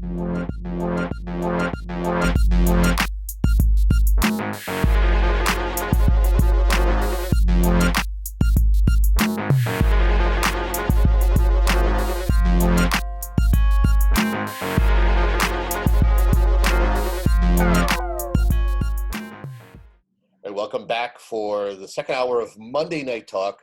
And welcome back for the second hour of Monday Night Talk.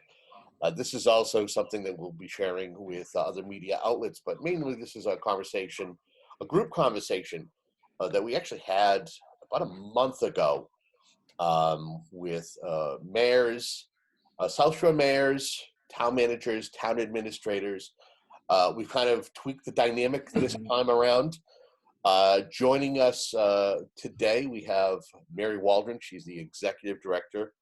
This is also something that we'll be sharing with other media outlets, but mainly this is a conversation, a group conversation that we actually had about a month ago with mayors, South Shore mayors, town managers, town administrators. We've kind of tweaked the dynamic this time around. Joining us today, we have Mary Waldron. She's the executive director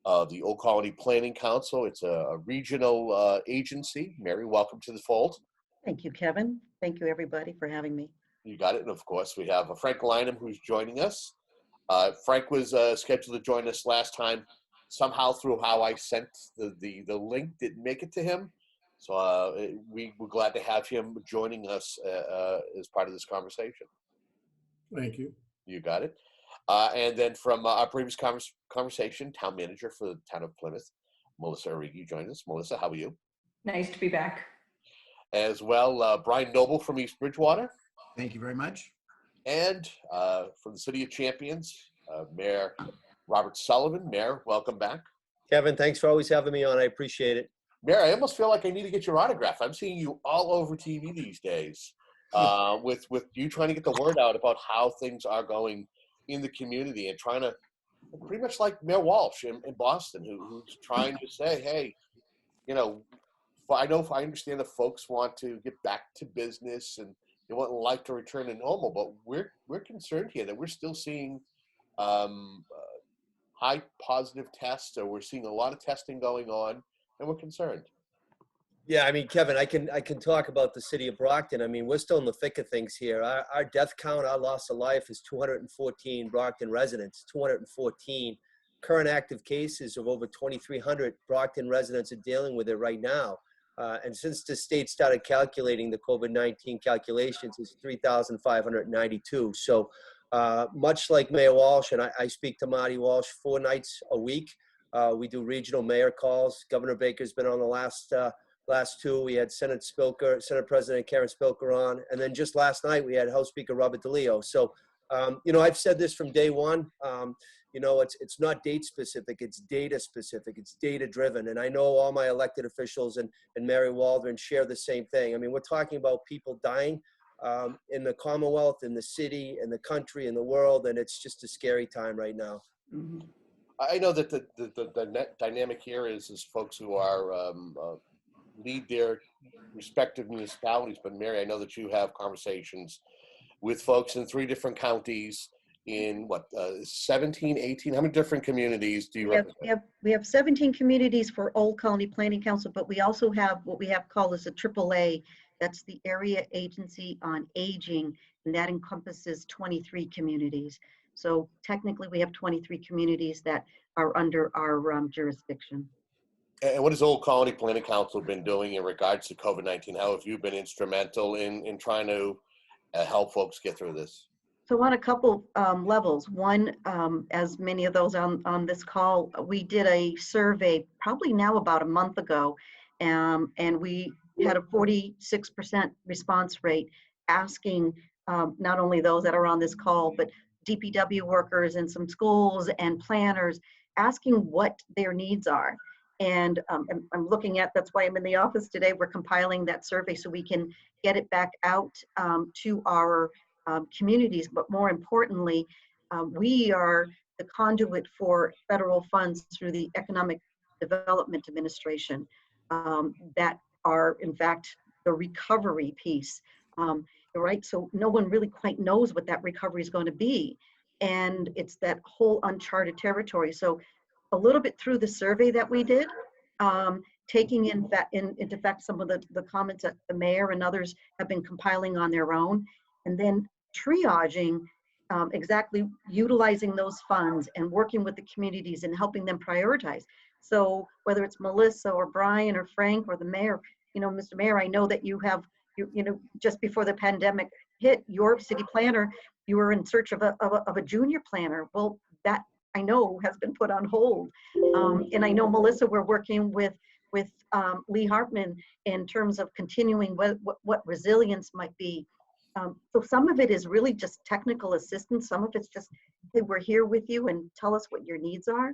of the Old Colony Planning Council. It's a regional agency. Mary, welcome to the fold. Thank you, Kevin. Thank you, everybody, for having me. You got it. And of course, we have Frank Lynam, who's joining us. Frank was scheduled to join us last time. Somehow, through how I sent the link, didn't make it to him. So we were glad to have him joining us as part of this conversation. Thank you. You got it. And then from our previous conversation, town manager for the town of Plymouth, Melissa Arrighi, joined us. Melissa, how are you? Nice to be back. As well, Brian Noble from East Bridgewater. Thank you very much. And from the City of Champions, Mayor Robert Sullivan. Mayor, welcome back. Kevin, thanks for always having me on. I appreciate it. Mayor, I almost feel like I need to get your autograph. I'm seeing you all over TV these days with you trying to get the word out about how things are going in the community and trying to, pretty much like Mayor Walsh in Boston, who's trying to say, hey, you know, I understand that folks want to get back to business and they want life to return to normal, but we're concerned here that we're still seeing high positive tests, or we're seeing a lot of testing going on, and we're concerned. Yeah, I mean, Kevin, I can talk about the city of Brockton. I mean, we're still in the thick of things here. Our death count, our loss of life is 214 Brockton residents, 214. Current active cases of over 2,300 Brockton residents are dealing with it right now. And since the state started calculating the COVID-19 calculations, it's 3,592. So much like Mayor Walsh, and I speak to Marty Walsh 4 nights a week. We do regional mayor calls. Governor Baker's been on the last 2. We had Senate President Karen Spilker on. And then just last night, we had House Speaker Robert DeLeo. So, you know, I've said this from day one. You know, it's not date specific, it's data specific, it's data driven. And I know all my elected officials and Mary Waldron share the same thing. I mean, we're talking about people dying in the Commonwealth, in the city, in the country, in the world. And it's just a scary time right now. Mm-hmm. I know that the dynamic here is folks who are lead their respective municipalities. But Mary, I know that you have conversations with folks in 3 different counties in 17, 18, how many different communities do you represent? We have 17 communities for Old Colony Planning Council, but we also have what we have called as a AAA. That's the Area Agency on Aging, and that encompasses 23 communities. So technically we have 23 communities that are under our jurisdiction. And what has Old Colony Planning Council been doing in regards to COVID-19? How have you been instrumental in trying to help folks get through this? So on a couple levels. One, as many of those on this call, we did a survey probably now about a month ago, and we had a 46% response rate asking not only those that are on this call, but DPW workers and some schools and planners asking what their needs are. And I'm looking at, that's why I'm in the office today, we're compiling that survey so we can get it back out to our communities. But more importantly, we are the conduit for federal funds through the Economic Development Administration that are in fact the recovery piece. Right, so no one really quite knows what that recovery is going to be, and it's that whole uncharted territory. So a little bit through the survey that we did, taking into fact some of the comments that the mayor and others have been compiling on their own, and then triaging exactly utilizing those funds and working with the communities and helping them prioritize. So whether it's Melissa or Brian or Frank or the mayor, you know, Mr. Mayor, I know that you have, you know, just before the pandemic, hit, your city planner, you were in search of a junior planner. Well, that I know has been put on hold. And I know, Melissa, we're working with Lee Hartman in terms of continuing what resilience might be. So some of it is really just technical assistance. Some of it's just, hey, we're here with you and tell us what your needs are.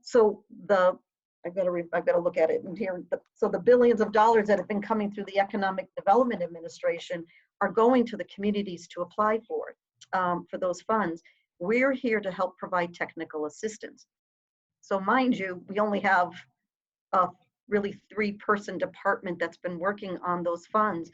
So I've got to look at it and here. So the billions of dollars that have been coming through the Economic Development Administration are going to the communities to apply for those funds. We're here to help provide technical assistance. So mind you, we only have a really 3-person department that's been working on those funds.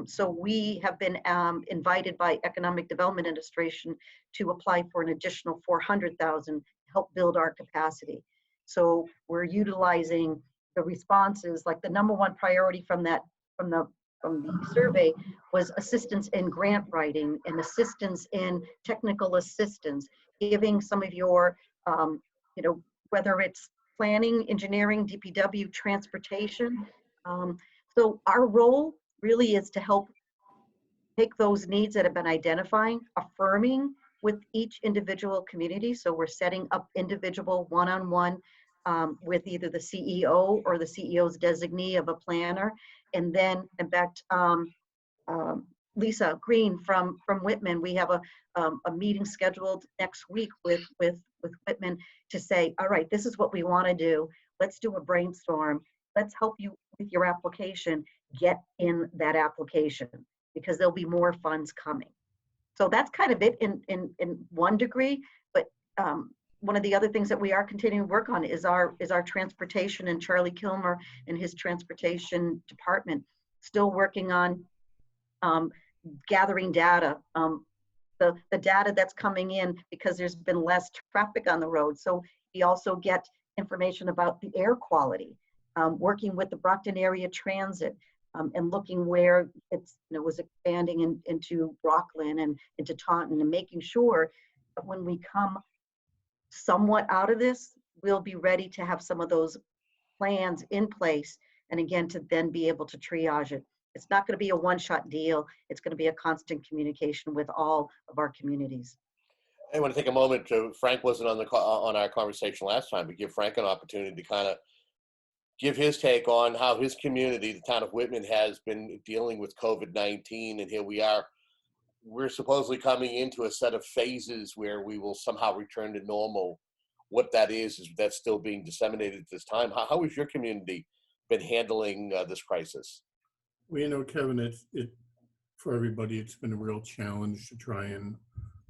So we have been invited by Economic Development Administration to apply for an additional $400,000 to help build our capacity. So we're utilizing the responses, like the #1 priority from the survey was assistance in grant writing and assistance in technical assistance, giving some of your, whether it's planning, engineering, DPW, transportation. So our role really is to help take those needs that have been identifying, affirming with each individual community. So we're setting up individual one-on-one with either the CEO or the CEO's designee of a planner. And then, in fact, Lisa Green from Whitman, we have a meeting scheduled next week with Whitman to say, all right, this is what we want to do. Let's do a brainstorm. Let's help you with your application. Get in that application because there'll be more funds coming. So that's kind of it in one degree. But one of the other things that we are continuing to work on is our transportation, and Charlie Kilmer and his transportation department still working on gathering data, the data that's coming in because there's been less traffic on the road. So we also get information about the air quality, working with the Brockton area transit, and looking where it's was expanding into Rockland and into Taunton, and making sure that when we come somewhat out of this, we'll be ready to have some of those plans in place, and again to then be able to triage it. It's not going to be a one-shot deal. It's going to be a constant communication with all of our communities. I want to take a moment to, Frank wasn't on our conversation last time, but give Frank an opportunity to kind of give his take on how his community, the town of Whitman, has been dealing with COVID-19. And here we are, we're supposedly coming into a set of phases where we will somehow return to normal. What that is that's still being disseminated at this time. How has your community been handling this crisis? Well, Kevin, for everybody, it's been a real challenge to try and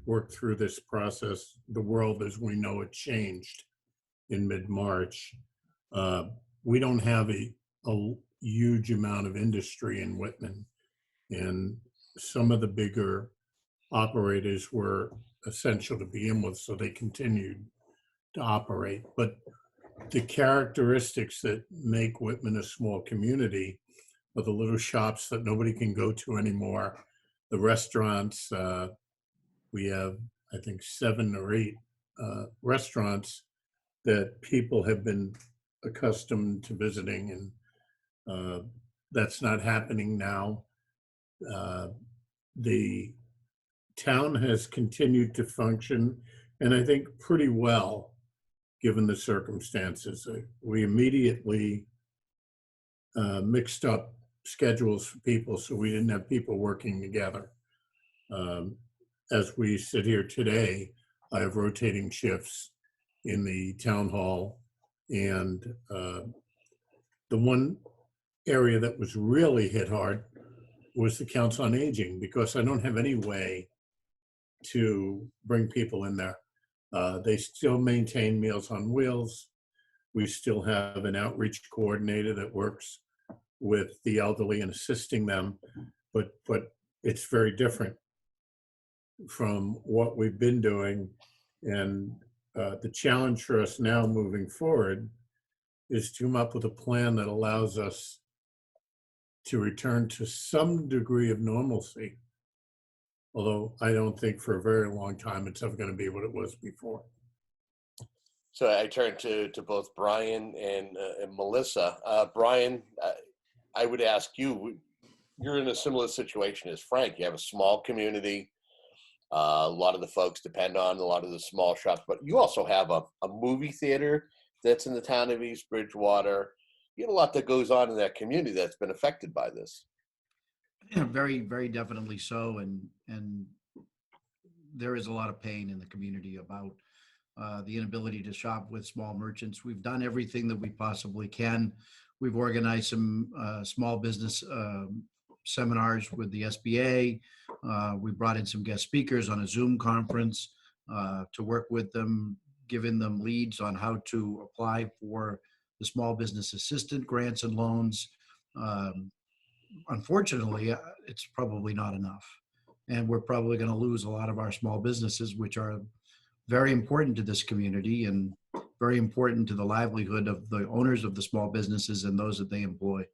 work through this process. The world as we know it changed in mid-March. We don't have a huge amount of industry in Whitman, and some of the bigger operators were essential to begin with, so they continued to operate. But the characteristics that make Whitman a small community are the little shops that nobody can go to anymore, the restaurants. We have, I think, 7 or 8 restaurants that people have been accustomed to visiting, and that's not happening now. The town has continued to function, and I think pretty well, given the circumstances. We immediately mixed up schedules for people, so we didn't have people working together. As we sit here today, I have rotating shifts in the town hall, and the one area that was really hit hard was the Council on Aging, because I don't have any way to bring people in there. They still maintain Meals on Wheels. We still have an outreach coordinator that works with the elderly and assisting them, but it's very different from what we've been doing. And the challenge for us now moving forward is to come up with a plan that allows us to return to some degree of normalcy. Although I don't think for a very long time it's ever going to be what it was before. So I turn to both Brian and Melissa. Brian, I would ask you, you're in a similar situation as Frank. You have a small community. A lot of the folks depend on a lot of the small shops, but you also have a movie theater that's in the town of East Bridgewater. You have a lot that goes on in that community that's been affected by this. Yeah, very, very definitely so. And there is a lot of pain in the community about the inability to shop with small merchants. We've done everything that we possibly can. We've organized some small business seminars with the SBA. We brought in some guest speakers on a Zoom conference to work with them, giving them leads on how to apply for the small business assistant grants and loans. Unfortunately, it's probably not enough. And we're probably going to lose a lot of our small businesses, which are very important to this community and very important to the livelihood of the owners of the small businesses and those that they employ.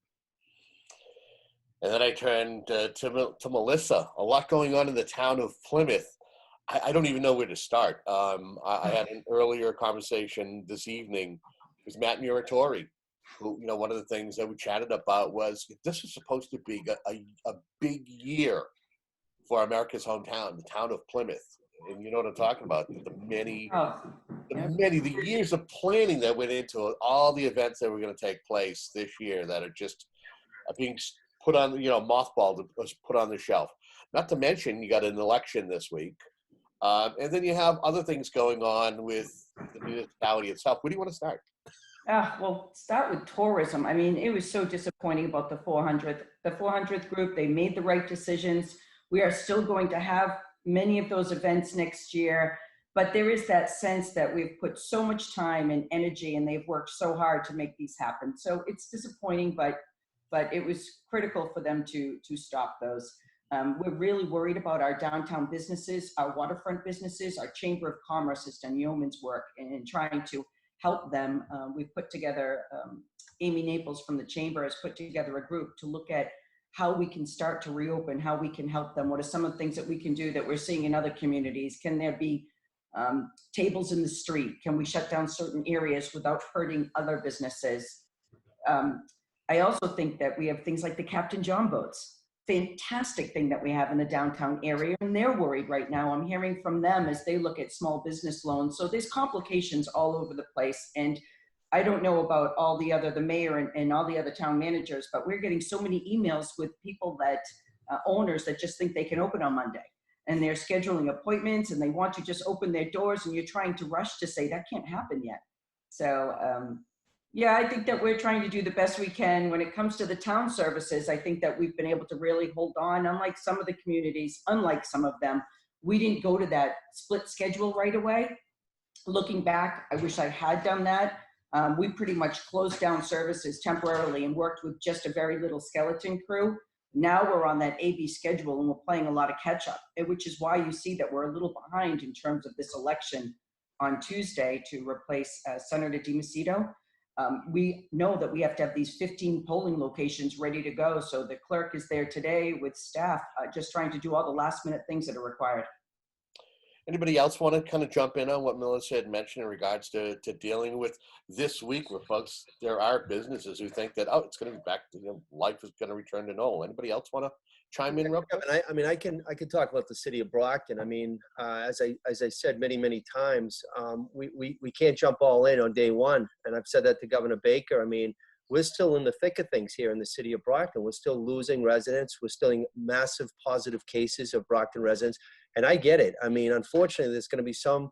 And then I turned to Melissa. A lot going on in the town of Plymouth. I don't even know where to start. I had an earlier conversation this evening with Matt Muratori, who, you know, one of the things that we chatted about was this is supposed to be a big year for America's hometown, the town of Plymouth. And you know what I'm talking about? The years of planning that went into all the events that were going to take place this year that are just being put on, you know, mothballed, put on the shelf. Not to mention, you got an election this week. And then you have other things going on with the municipality itself. Where do you want to start? Well, start with tourism. I mean, it was so disappointing about the 400th group. They made the right decisions. We are still going to have many of those events next year, but there is that sense that we've put so much time and energy and they've worked so hard to make these happen. So it's disappointing, but it was critical for them to stop those. We're really worried about our downtown businesses, our waterfront businesses. Our Chamber of Commerce has done yeoman's work in trying to help them. We've put together, Amy Naples from the Chamber has put together a group to look at how we can start to reopen, how we can help them. What are some of the things that we can do that we're seeing in other communities? Can there be tables in the street? Can we shut down certain areas without hurting other businesses? I also think that we have things like the Captain John boats. Fantastic thing that we have in the downtown area, and they're worried right now. I'm hearing from them as they look at small business loans. So there's complications all over the place, and I don't know about all the mayor and all the other town managers, but we're getting so many emails with people that owners that just think they can open on Monday, and they're scheduling appointments and they want to just open their doors, and you're trying to rush to say that can't happen yet. So yeah, I think that we're trying to do the best we can. When it comes to the town services, I think that we've been able to really hold on. Unlike some of the communities, unlike some of them, we didn't go to that split schedule right away. Looking back, I wish I had done that. We pretty much closed down services temporarily and worked with just a very little skeleton crew. Now we're on that AB schedule and we're playing a lot of catch up, which is why you see that we're a little behind in terms of this election on Tuesday to replace Senator DiMacedo. We know that we have to have these 15 polling locations ready to go. So the clerk is there today with staff, just trying to do all the last minute things that are required. Anybody else want to kind of jump in on what Melissa had mentioned in regards to dealing with this week where folks, there are businesses who think that, oh, it's going to be back to, you know, life is going to return to normal. Anybody else want to chime in real quick? I mean, I can talk about the city of Brockton. I mean, as I said many times, we can't jump all in on day one. And I've said that to Governor Baker. I mean, we're still in the thick of things here in the city of Brockton. We're still losing residents. We're still in massive positive cases of Brockton residents. And I get it. I mean, unfortunately, there's going to be some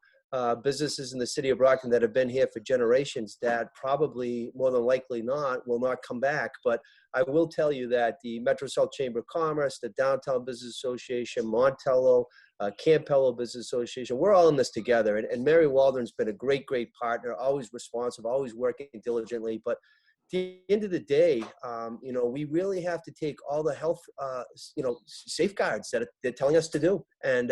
businesses in the city of Brockton that have been here for generations that probably, more than likely not, will not come back. But I will tell you that the Metro South Chamber of Commerce, the Downtown Business Association, Montello, Campello Business Association, we're all in this together. And Mary Waldron's been a great partner, always responsive, always working diligently. But at the end of the day, you know, we really have to take all the health, you know, safeguards that they're telling us to do. And,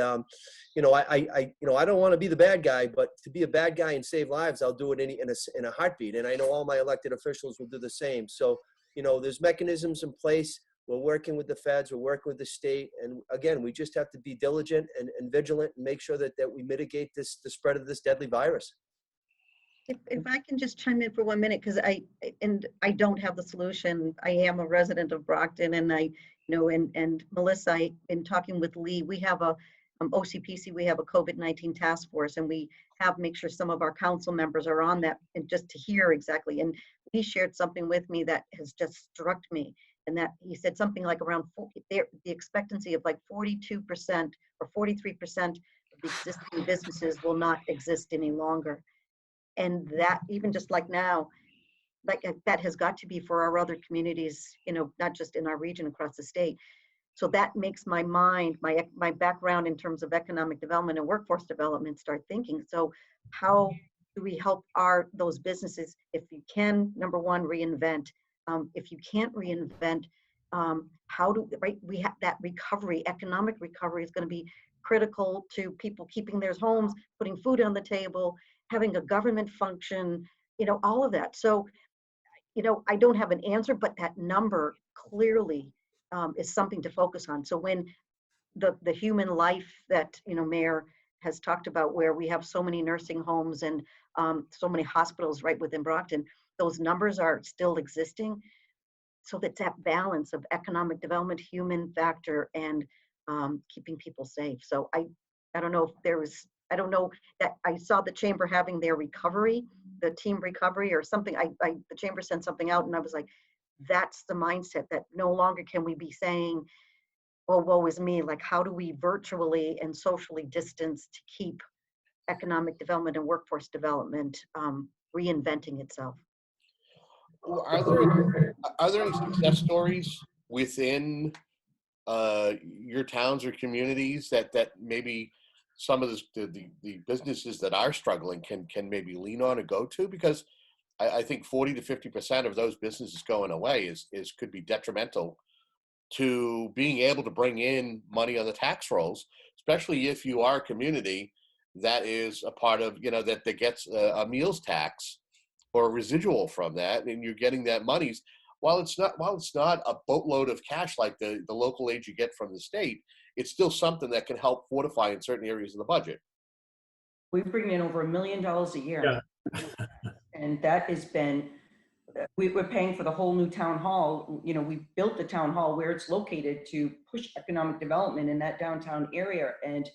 you know, I don't want to be the bad guy, but to be a bad guy and save lives, I'll do it in a heartbeat. And I know all my elected officials will do the same. So, you know, there's mechanisms in place. We're working with the feds, we're working with the state. And again, we just have to be diligent and vigilant and make sure that we mitigate the spread of this deadly virus. If I can just chime in for 1 minute, because I don't have the solution. I am a resident of Brockton, and and Melissa, in talking with Lee, we have a OCPC, we have a COVID-19 task force, and we have make sure some of our council members are on that, and just to hear exactly. And he shared something with me that has just struck me, and that he said something like around the expectancy of like 42% or 43% of the existing businesses will not exist any longer. And that, even just like now, like that has got to be for our other communities, not just in our region, across the state. So that makes my mind, my background in terms of economic development and workforce development start thinking. So how do we help those businesses? If you can, number one, reinvent. If you can't reinvent, we have that recovery, economic recovery is going to be critical to people keeping their homes, putting food on the table, having a government function, all of that. So, I don't have an answer, but that number clearly is something to focus on. So when the human life that, Mayor has talked about, where we have so many nursing homes and so many hospitals right within Brockton, those numbers are still existing. So that's that balance of economic development, human factor, and keeping people safe. So I don't know if I don't know that I saw the chamber having their recovery, the team recovery or something. The chamber sent something out, and I was like, that's the mindset, that no longer can we be saying, oh, woe is me. Like, how do we virtually and socially distance to keep economic development and workforce development reinventing itself? Are there any success stories within your towns or communities that maybe some of the businesses that are struggling can maybe lean on and go to? Because I think 40 to 50% of those businesses going away could be detrimental to being able to bring in money on the tax rolls, especially if you are a community that is a part of, that gets a meals tax or a residual from that, and you're getting that monies. While it's not a boatload of cash like the local aid you get from the state, it's still something that can help fortify in certain areas of the budget. We bring in over $1 million a year. Yeah. And that has been, we're paying for the whole new town hall. We built the town hall where it's located to push economic development in that downtown area. And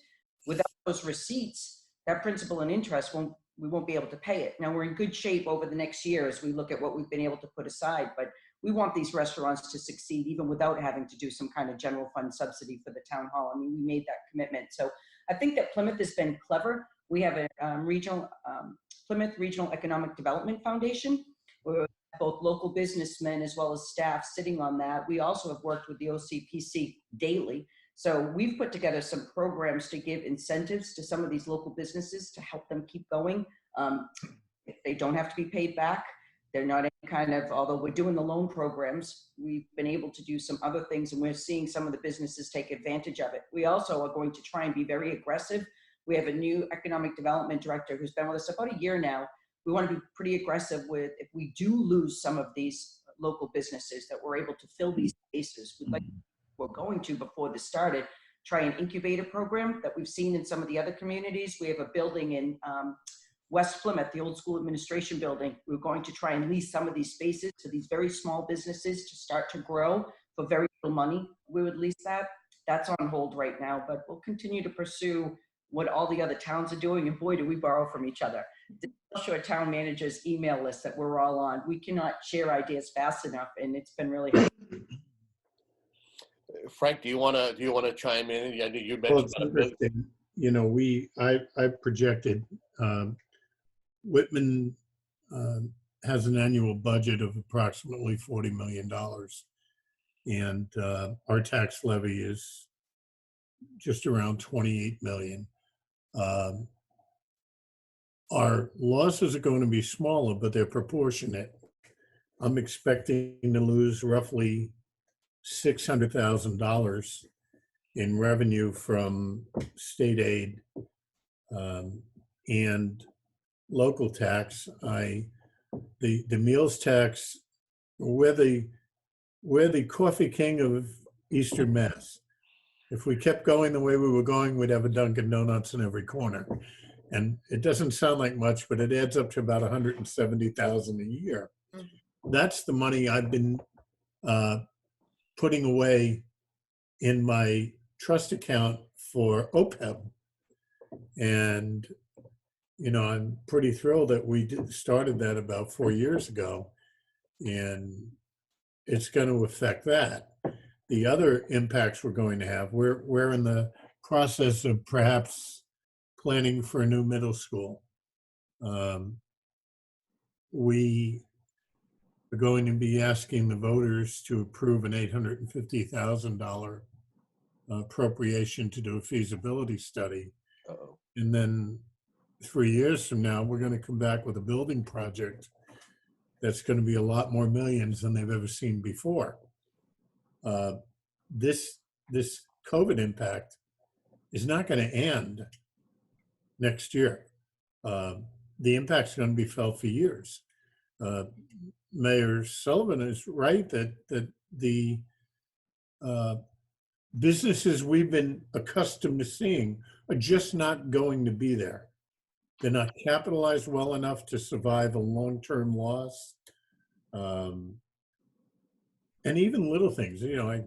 without those receipts, that principal and interest we won't be able to pay it. Now, we're in good shape over the next year as we look at what we've been able to put aside, but we want these restaurants to succeed even without having to do some kind of general fund subsidy for the town hall. I mean, we made that commitment. So I think that Plymouth has been clever. We have a Plymouth Regional Economic Development Foundation, where both local businessmen as well as staff sitting on that. We also have worked with the OCPC daily. So we've put together some programs to give incentives to some of these local businesses to help them keep going. They don't have to be paid back. They're not any kind of, although we're doing the loan programs, we've been able to do some other things, and we're seeing some of the businesses take advantage of it. We also are going to try and be very aggressive. We have a new economic development director who's been with us about a year now. We want to be pretty aggressive with, if we do lose some of these local businesses, that we're able to fill these spaces. We're going to, before this started, try an incubator program that we've seen in some of the other communities. We have a building in West Plymouth, the old school administration building. We're going to try and lease some of these spaces to these very small businesses to start to grow for very little money. We would lease that. That's on hold right now, but we'll continue to pursue what all the other towns are doing. And boy, do we borrow from each other. I'll show a town manager's email list that we're all on. We cannot share ideas fast enough, and it's been really hard. Frank, do you want to chime in? I know you Well, mentioned it's interesting. I projected Whitman has an annual budget of approximately $40 million, and our tax levy is just around 28 million. Our losses are going to be smaller, but they're proportionate. I'm expecting to lose roughly $600,000 in revenue from state aid and local tax. The meals tax, we're the coffee king of Eastern Mass. If we kept going the way we were going, we'd have a Dunkin' Donuts in every corner. And it doesn't sound like much, but it adds up to about $170,000 a year. That's the money I've been putting away in my trust account for OPEB. And, you know, I'm pretty thrilled that we started that about 4 years ago, and it's going to affect that. The other impacts we're going to have, we're in the process of perhaps planning for a new middle school. We are going to be asking the voters to approve an $850,000 appropriation to do a feasibility study. Uh-oh. And then 3 years from now, we're going to come back with a building project that's going to be a lot more millions than they've ever seen before. This COVID impact is not going to end next year. The impact's going to be felt for years. Mayor Sullivan is right that the businesses we've been accustomed to seeing are just not going to be there. They're not capitalized well enough to survive a long-term loss. And even little things, you know, I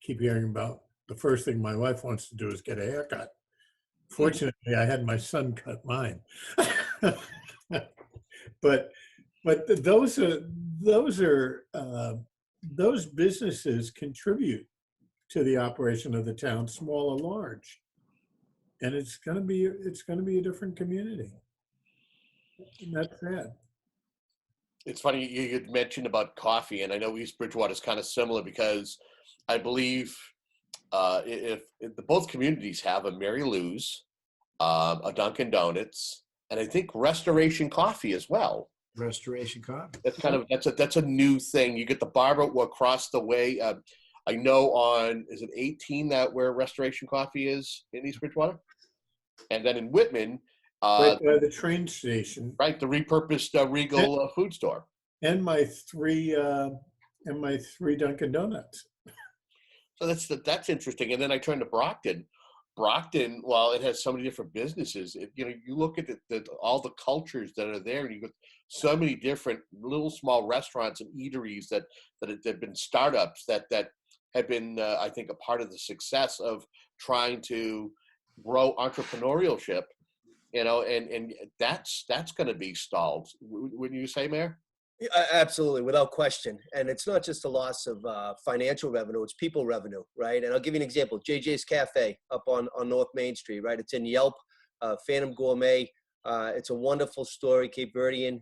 keep hearing about the first thing my wife wants to do is get a haircut. Fortunately, I had my son cut mine. but those businesses contribute to the operation of the town, small or large, and it's going to be a different community. And that's sad. It's funny you had mentioned about coffee, and I know East Bridgewater is kind of similar because I believe if both communities have a Mary Lou's, a Dunkin' Donuts, and I think Restoration Coffee as well. Restoration Coffee. That's kind of that's a new thing. You get the bar across the way. I know is it 18 that where Restoration Coffee is in East Bridgewater, and then in Whitman. Right by the train station. Right, the repurposed Regal food store. And my three Dunkin' Donuts. So that's interesting. And then I turned to Brockton. Brockton, while it has so many different businesses, you look at all the cultures that are there, and you got so many different little small restaurants and eateries that have been startups that have been, I think, a part of the success of trying to grow entrepreneurship. And that's going to be stalled. Wouldn't you say, Mayor? Yeah, absolutely, without question. And it's not just a loss of financial revenue, it's people revenue, right? And I'll give you an example. JJ's Cafe up on North Main Street, right? It's in Yelp, Phantom Gourmet. It's a wonderful story, Cape Verdean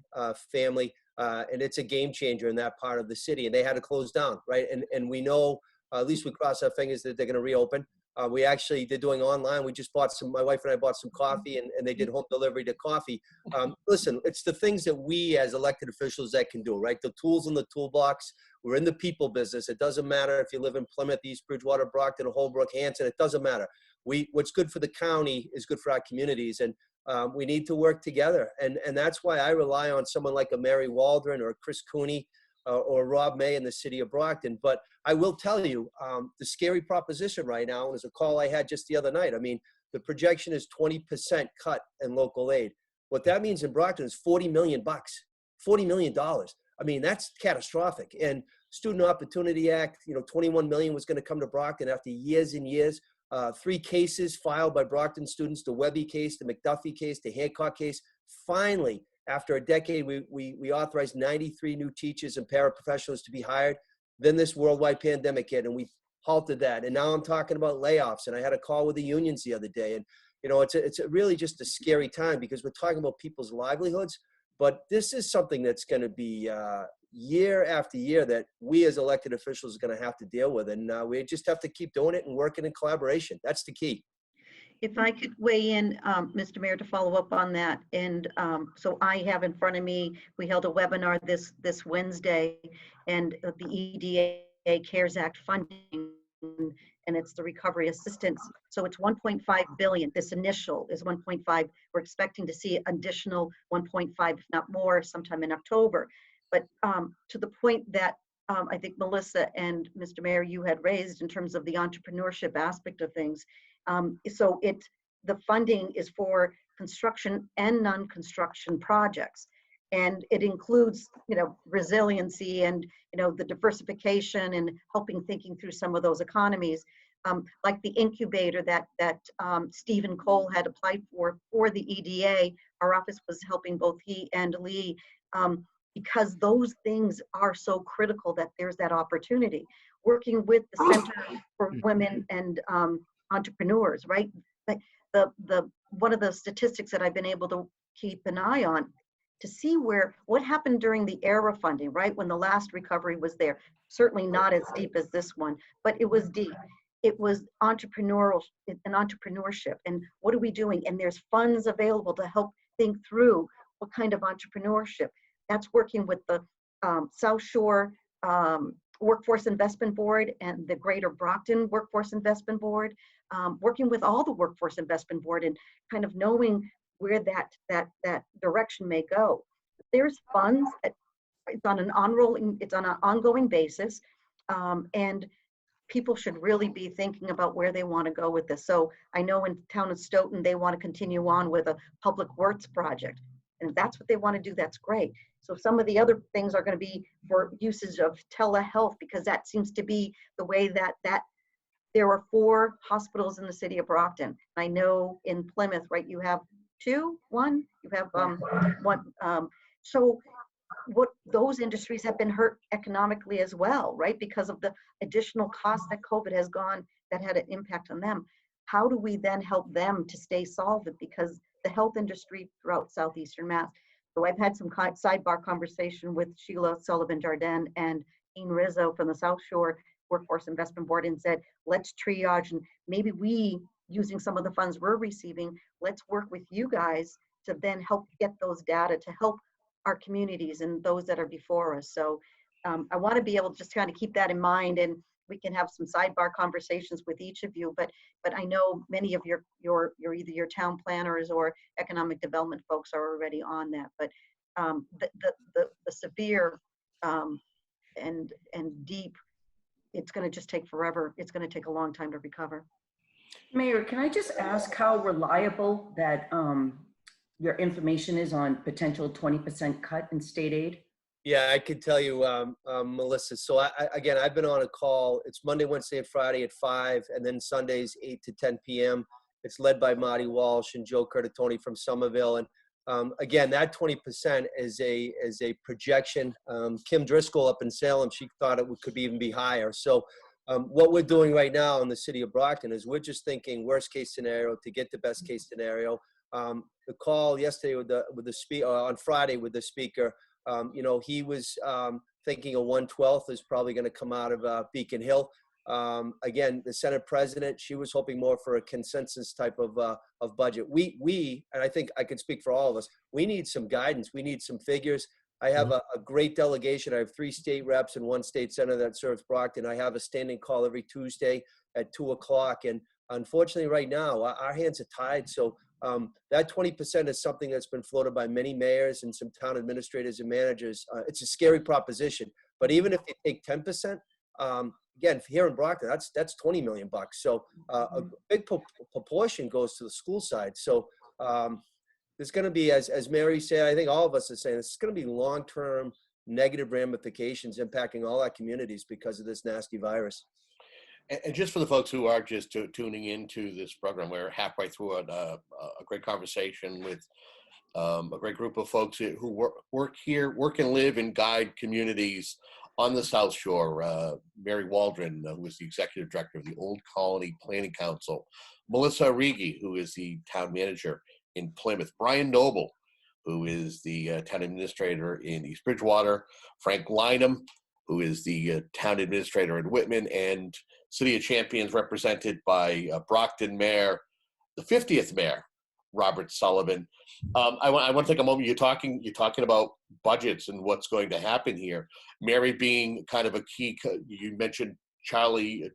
family. And it's a game changer in that part of the city. And they had to close down, right? And we know, at least we cross our fingers that they're going to reopen. They're doing online. We just my wife and I bought some coffee, and they did home delivery to coffee. Listen, it's the things that we as elected officials that can do, right? The tools in the toolbox. We're in the people business. It doesn't matter if you live in Plymouth, East Bridgewater, Brockton, Holbrook, Hanson. It doesn't matter. What's good for the county is good for our communities, and we need to work together. And that's why I rely on someone like a Mary Waldron or Chris Cooney or Rob May in the city of Brockton. But I will tell you, the scary proposition right now, and there's a call I had just the other night. I mean, the projection is 20% cut in local aid. What that means in Brockton is $40 million, $40 million. I mean, that's catastrophic. And Student Opportunity Act, 21 million was going to come to Brockton after years and years. 3 cases filed by Brockton students, the Webby case, the McDuffie case, the Hancock case. Finally, after a decade, we authorized 93 new teachers and paraprofessionals to be hired. Then this worldwide pandemic hit, and we halted that. And now I'm talking about layoffs. And I had a call with the unions the other day. And, it's really just a scary time because we're talking about people's livelihoods. But this is something that's going to be year after year that we as elected officials are going to have to deal with. And we just have to keep doing it and working in collaboration. That's the key. If I could weigh in, Mr. Mayor, to follow up on that. And so I have in front of me, we held a webinar this Wednesday, and the EDA CARES Act funding, and it's the recovery assistance. So it's 1.5 billion. This initial is 1.5. We're expecting to see additional 1.5, if not more, sometime in October. But to the point that I think Melissa and Mr. Mayor, you had raised in terms of the entrepreneurship aspect of things. So the funding is for construction and non-construction projects, and it includes, resiliency and, the diversification and thinking through some of those economies. like the incubator that Stephen Cole had applied for the EDA. Our office was helping both he and Lee, because those things are so critical that there's that opportunity. Working with the Center for Women and Entrepreneurs, right? Like the one of the statistics that I've been able to keep an eye on to see what happened during the ERA funding, right? When the last recovery was there. Certainly not as deep as this one, but it was deep. It was entrepreneurial and entrepreneurship. And what are we doing? And there's funds available to help think through what kind of entrepreneurship. That's working with the South Shore Workforce Investment Board and the Greater Brockton Workforce Investment Board, working with all the Workforce Investment Board and kind of knowing where that direction may go. There's funds. It's on an ongoing basis, and people should really be thinking about where they want to go with this. So I know in town of Stoughton, they want to continue on with a public works project. And if that's what they want to do, that's great. So some of the other things are going to be for usage of telehealth, because that seems to be the way that there are 4 hospitals in the city of Brockton. I know in Plymouth, right, you have 2, 1, you have 1. So what those industries have been hurt economically as well, right? Because of the additional costs that COVID has that had an impact on them. How do we then help them to stay solvent? Because the health industry throughout Southeastern Mass. So I've had some sidebar conversation with Sheila Sullivan Jardin and Ian Rizzo from the South Shore Workforce Investment Board and said, let's triage, and maybe we, using some of the funds we're receiving, let's work with you guys to then help get those data to help our communities and those that are before us. So I want to be able to just kind of keep that in mind, and we can have some sidebar conversations with each of you. But I know many of your either your town planners or economic development folks are already on that. But the severe and deep, it's going to just take forever. It's going to take a long time to recover. Mayor, can I just ask how reliable that your information is on potential 20% cut in state aid? Yeah, I could tell you, Melissa. So again, I've been on a call. It's Monday, Wednesday, and Friday at 5, and then Sundays 8 to 10 p.m. It's led by Marty Walsh and Joe Curtatone from Somerville. And again, that 20% is a projection. Kim Driscoll up in Salem, she thought it could even be higher. So what we're doing right now in the city of Brockton is we're just thinking worst case scenario to get the best case scenario. The call yesterday with the speaker on Friday with the speaker. He was thinking a 1/12 is probably going to come out of Beacon Hill. Again, the Senate president, she was hoping more for a consensus type of budget. We, and I think I can speak for all of us, we need some guidance. We need some figures. I have a great delegation. I have 3 state reps and 1 state senator that serves Brockton. I have a standing call every Tuesday at 2:00. And unfortunately right now, our hands are tied. So that 20% is something that's been floated by many mayors and some town administrators and managers. It's a scary proposition, but even if they take 10%, again, here in Brockton, that's $20 million. So a big proportion goes to the school side. So there's going to be, as Mary said, I think all of us are saying, it's going to be long-term negative ramifications impacting all our communities because of this nasty virus. And just for the folks who are just tuning into this program, we're halfway through a great conversation with a great group of folks who work and live and guide communities on the South Shore. Mary Waldron, who is the executive director of the Old Colony Planning Council. Melissa Arrighi, who is the town manager in Plymouth. Brian Noble, who is the town administrator in East Bridgewater. Frank Lynam, who is the town administrator in Whitman, and City of Champions represented by Brockton Mayor, the 50th Mayor, Robert Sullivan. I want to take a moment. You're talking about budgets and what's going to happen here. Mary being kind of a key. You mentioned Charlie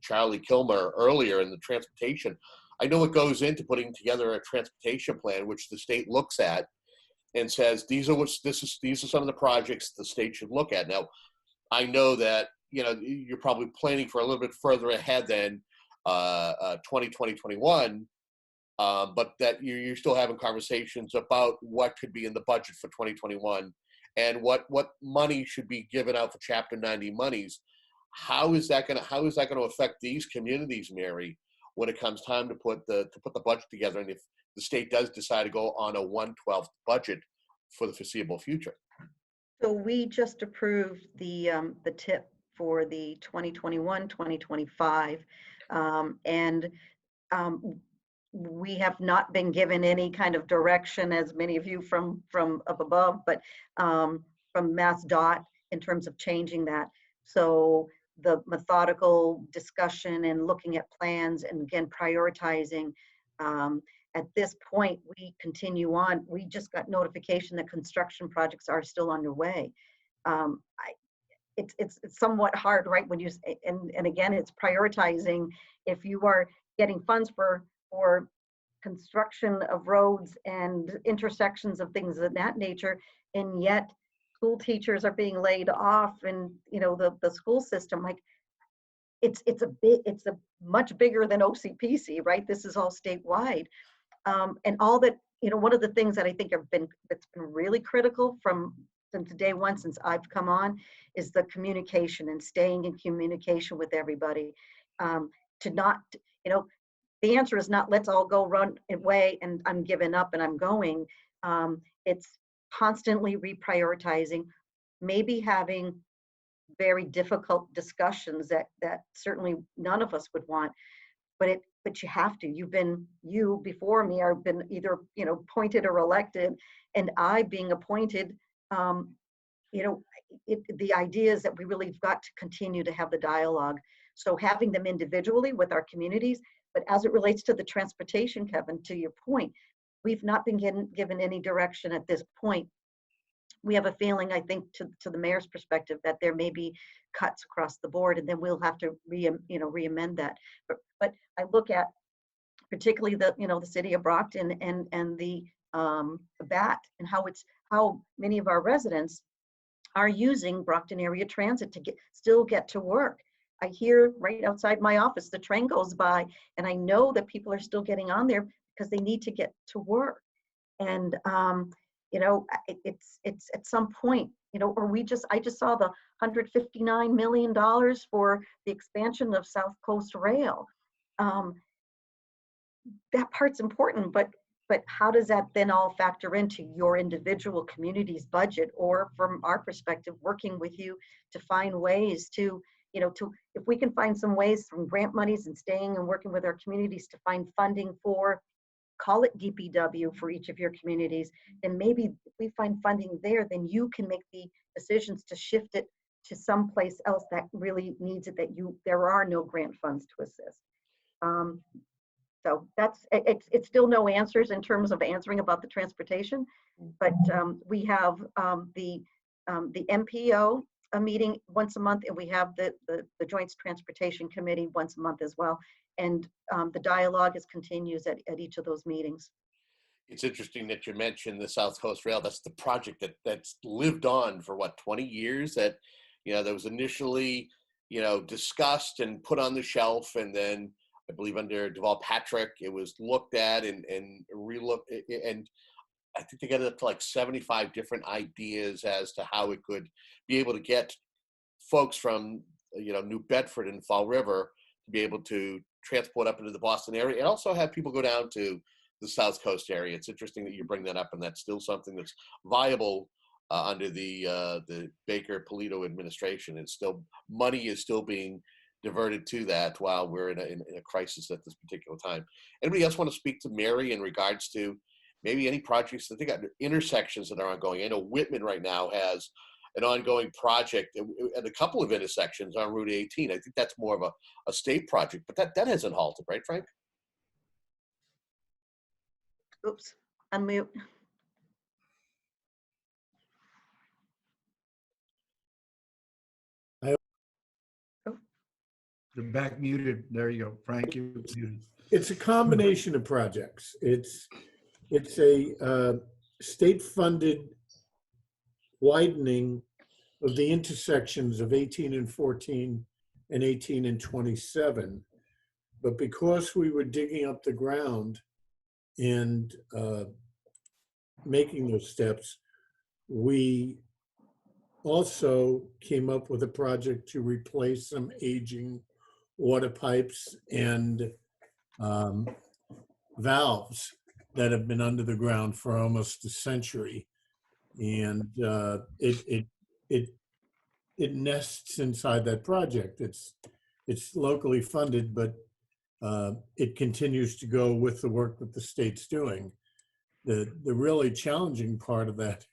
Kilmer earlier in the transportation. I know what goes into putting together a transportation plan, which the state looks at and says these are some of the projects the state should look at. Now, I know that you're probably planning for a little bit further ahead than 2021, but that you're still having conversations about what could be in the budget for 2021 and what money should be given out for Chapter 90 monies. how is that going to affect these communities, Mary, when it comes time to put the budget together, and if the state does decide to go on a 1/12 budget for the foreseeable future? So we just approved the tip for the 2021-2025, and um, we have not been given any kind of direction, as many of you from up above, but from Mass Dot in terms of changing that. So the methodical discussion and looking at plans and again prioritizing. At this point, we continue on. We just got notification that construction projects are still underway. It's somewhat hard, right? When you and again, it's prioritizing. If you are getting funds for construction of roads and intersections of things of that nature, and yet school teachers are being laid off, and the school system, like it's a much bigger than OCPC, right? This is all statewide. And all that, one of the things that I think that's been really critical since day one, since I've come on, is the communication and staying in communication with everybody. To not, the answer is not let's all go run away and I'm giving up and I'm going. It's constantly reprioritizing, maybe having very difficult discussions that certainly none of us would want, but you have to. You before me have been either appointed or elected, and I being appointed. The idea is that we really have got to continue to have the dialogue. So having them individually with our communities, but as it relates to the transportation, Kevin, to your point, we've not been given any direction at this point. We have a feeling, I think, to the mayor's perspective, that there may be cuts across the board, and then we'll have to re-amend that. But I look at particularly the city of Brockton and the BAT, and how many of our residents are using Brockton area transit to still get to work. I hear right outside my office, the train goes by, and I know that people are still getting on there because they need to get to work. And it's at some point, or I just saw the $159 million for the expansion of South Coast Rail. That part's important, but how does that then all factor into your individual community's budget, or from our perspective, working with you to find ways to, if we can find some ways from grant monies and staying and working with our communities to find funding for, call it DPW for each of your communities, then maybe if we find funding there, then you can make the decisions to shift it to someplace else that really needs it, there are no grant funds to assist. So it's still no answers in terms of answering about the transportation, but we have the MPO a meeting once a month, and we have the Joint Transportation Committee once a month as well. And the dialogue continues at each of those meetings. It's interesting that you mentioned the South Coast Rail. That's the project that's lived on for 20 years. That that was initially discussed and put on the shelf, and then I believe under Deval Patrick it was looked at and relooked, and I think they got up to like 75 different ideas as to how it could be able to get folks from New Bedford and Fall River to be able to transport up into the Boston area, and also have people go down to the South Coast area. It's interesting that you bring that up, and that's still something that's viable under the Baker Polito administration. It's still, money is still being diverted to that while we're in a crisis at this particular time. Anybody else want to speak to Mary in regards to maybe any projects that they got intersections that are ongoing? I know Whitman right now has an ongoing project at a couple of intersections on Route 18. I think that's more of a state project, but that hasn't halted, right, Frank? Oops, unmute. You're back muted. There you go, Frank. You're muted. It's a combination of projects. It's a state-funded widening of the intersections of 18 and 14 and 18 and 27. But because we were digging up the ground and making those steps, we also came up with a project to replace some aging water pipes and valves that have been under the ground for almost a century. And it nests inside that project. It's locally funded, but it continues to go with the work that the state's doing. The really challenging part of that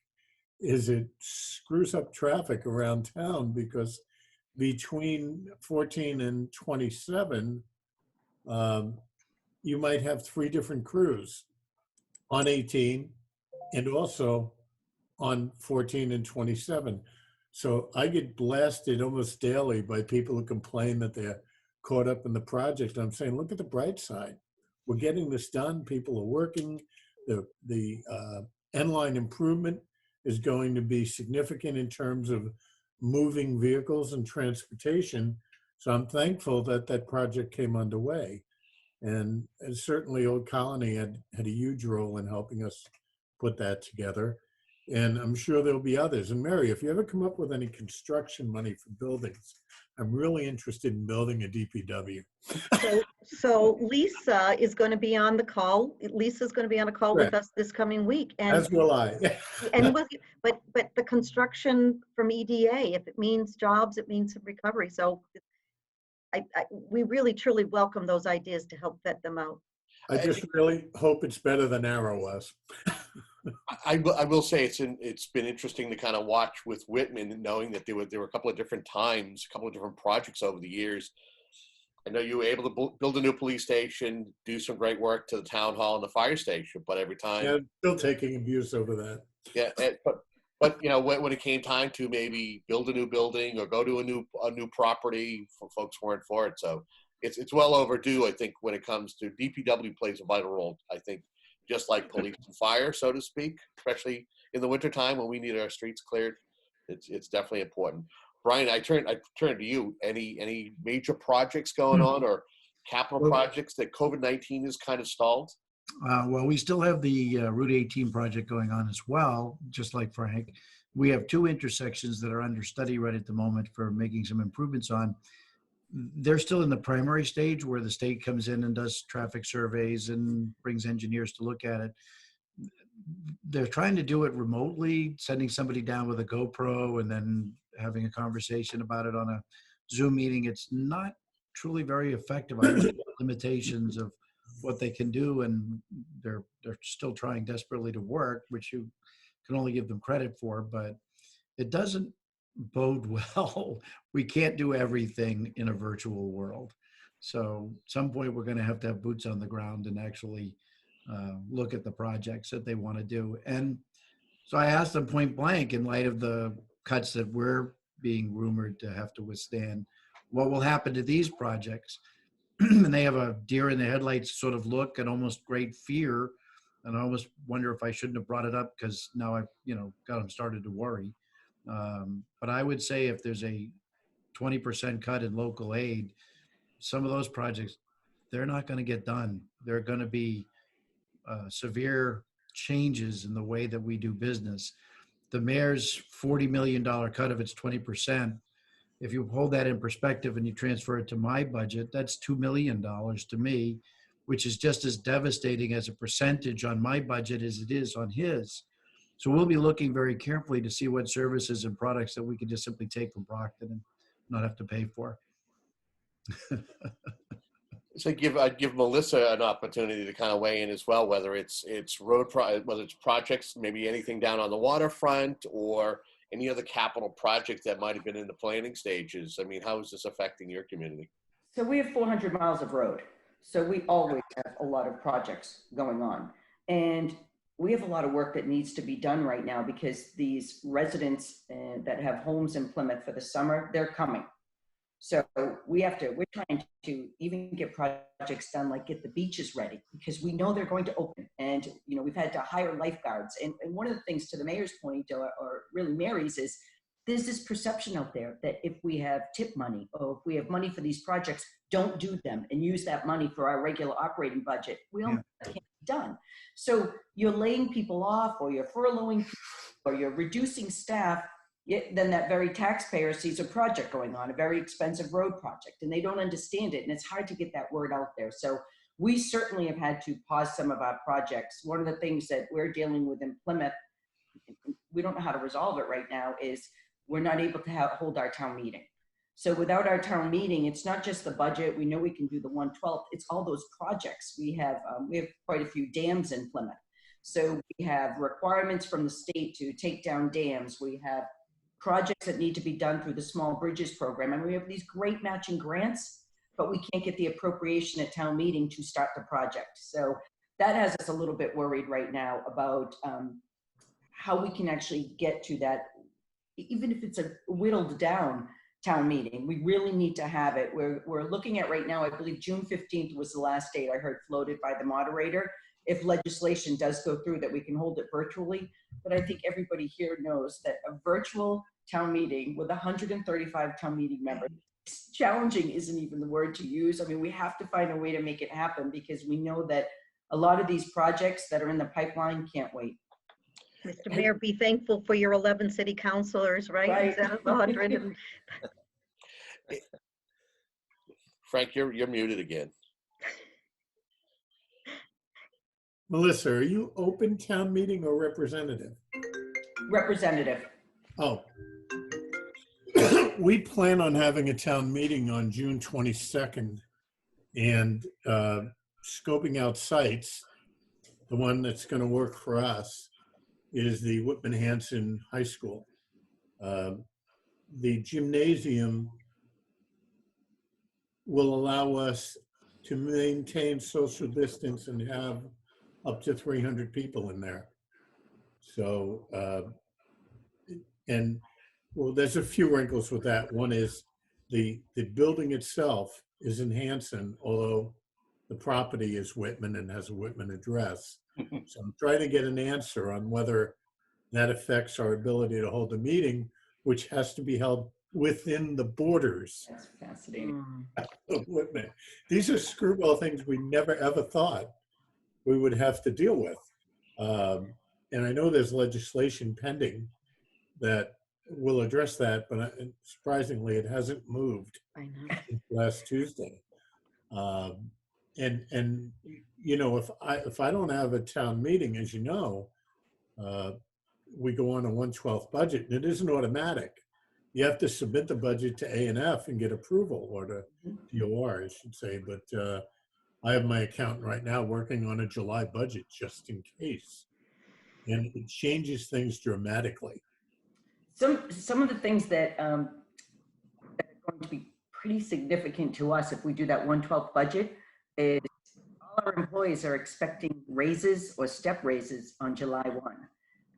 is it screws up traffic around town, because between 14 and 27, you might have 3 different crews on 18 and also on 14 and 27. So I get blasted almost daily by people who complain that they're caught up in the project. I'm saying, look at the bright side. We're getting this done. People are working. The end-line improvement is going to be significant in terms of moving vehicles and transportation. So I'm thankful that that project came underway. And certainly Old Colony had a huge role in helping us put that together. And I'm sure there'll be others. And Mary, if you ever come up with any construction money for buildings, I'm really interested in building a DPW. So Lisa is going to be on the call. Lisa's going to be on a call with us this coming week. And, as will I. but the construction from EDA, if it means jobs, it means some recovery. So we really truly welcome those ideas to help vet them out. I just really hope it's better than Arrow was. I will say it's been interesting to kind of watch with Whitman, knowing that there were a couple of different times, a couple of different projects over the years. I know you were able to build a new police station, do some great work to the town hall and the fire station, but every time, yeah, still taking abuse over that. Yeah, but you know, when it came time to maybe build a new building or go to a new property, folks weren't for it. So it's well overdue. I think when it comes to DPW plays a vital role. I think just like police and fire, so to speak, especially in the wintertime when we need our streets cleared, it's definitely important. Brian, I turn to you. Any major projects going on or capital projects that COVID-19 has kind of stalled? Well, we still have the Route 18 project going on as well, just like Frank. We have 2 intersections that are under study right at the moment for making some improvements on. They're still in the primary stage where the state comes in and does traffic surveys and brings engineers to look at it. They're trying to do it remotely, sending somebody down with a GoPro and then having a conversation about it on a Zoom meeting. It's not truly very effective. I understand the limitations of what they can do, and they're still trying desperately to work, which you can only give them credit for, but it doesn't bode well. We can't do everything in a virtual world. So at some point we're going to have boots on the ground and actually look at the projects that they want to do. And so I asked them point blank, in light of the cuts that we're being rumored to have to withstand, what will happen to these projects? And they have a deer in the headlights sort of look and almost great fear. And I almost wonder if I shouldn't have brought it up, because now I've, got them started to worry. But I would say if there's a 20% cut in local aid, some of those projects, they're not going to get done. There are going to be severe changes in the way that we do business. The mayor's $40 million cut of its 20%, if you hold that in perspective and you transfer it to my budget, that's $2 million to me, which is just as devastating as a percentage on my budget as it is on his. So we'll be looking very carefully to see what services and products that we can just simply take from Brockton and not have to pay for. So I'd give Melissa an opportunity to kind of weigh in as well, whether it's whether it's projects, maybe anything down on the waterfront or any other capital project that might have been in the planning stages. I mean, how is this affecting your community? So we have 400 miles of road. So we always have a lot of projects going on. And we have a lot of work that needs to be done right now, because these residents that have homes in Plymouth for the summer, they're coming. So we're trying to even get projects done, like get the beaches ready, because we know they're going to open. And, we've had to hire lifeguards. And one of the things, to the mayor's point, or really Mary's, is there's this perception out there that if we have tip money or if we have money for these projects, don't do them and use that money for our regular operating budget. We all can't be done. So you're laying people off, or you're furloughing people, or you're reducing staff, Yet then that very taxpayer sees a project going on, a very expensive road project, and they don't understand it. And it's hard to get that word out there. So we certainly have had to pause some of our projects. One of the things that we're dealing with in Plymouth, we don't know how to resolve it right now, is we're not able to hold our town meeting. So without our town meeting, it's not just the budget. We know we can do the 1/12. It's all those projects. We have quite a few dams in Plymouth. So we have requirements from the state to take down dams. We have projects that need to be done through the small bridges program. And we have these great matching grants, but we can't get the appropriation at town meeting to start the project. So that has us a little bit worried right now about how we can actually get to that, even if it's a whittled down town meeting. We really need to have it. We're looking at right now, I believe June 15th was the last date I heard floated by the moderator. If legislation does go through that, we can hold it virtually. But I think everybody here knows that a virtual town meeting with 135 town meeting members, challenging isn't even the word to use. I mean, we have to find a way to make it happen because we know that a lot of these projects that are in the pipeline can't wait. Mr. Mayor, be thankful for your 11 city councilors, right? Instead of 100. Frank, you're muted again. Melissa, are you open town meeting or representative? Representative. Oh. We plan on having a town meeting on June 22nd and scoping out sites. The one that's going to work for us is the Whitman Hanson High School. The gymnasium will allow us to maintain social distance and have up to 300 people in there. So, and well, there's a few wrinkles with that. One is the building itself is in Hanson, although the property is Whitman and has a Whitman address. So I'm trying to get an answer on whether that affects our ability to hold a meeting, which has to be held within the borders That's fascinating. of Whitman. These are screwball things we never ever thought we would have to deal with. And I know there's legislation pending that will address that, but surprisingly, it hasn't moved I know. since last Tuesday. And you know, if I don't have a town meeting, as you know, we go on a 1/12 budget, and it isn't automatic. You have to submit the budget to A&F and get approval, or to DOR, I should say. But I have my accountant right now working on a July budget just in case, and it changes things dramatically. Some of the things that are going to be pretty significant to us if we do that 1/12 budget is all our employees are expecting raises or step raises on July 1.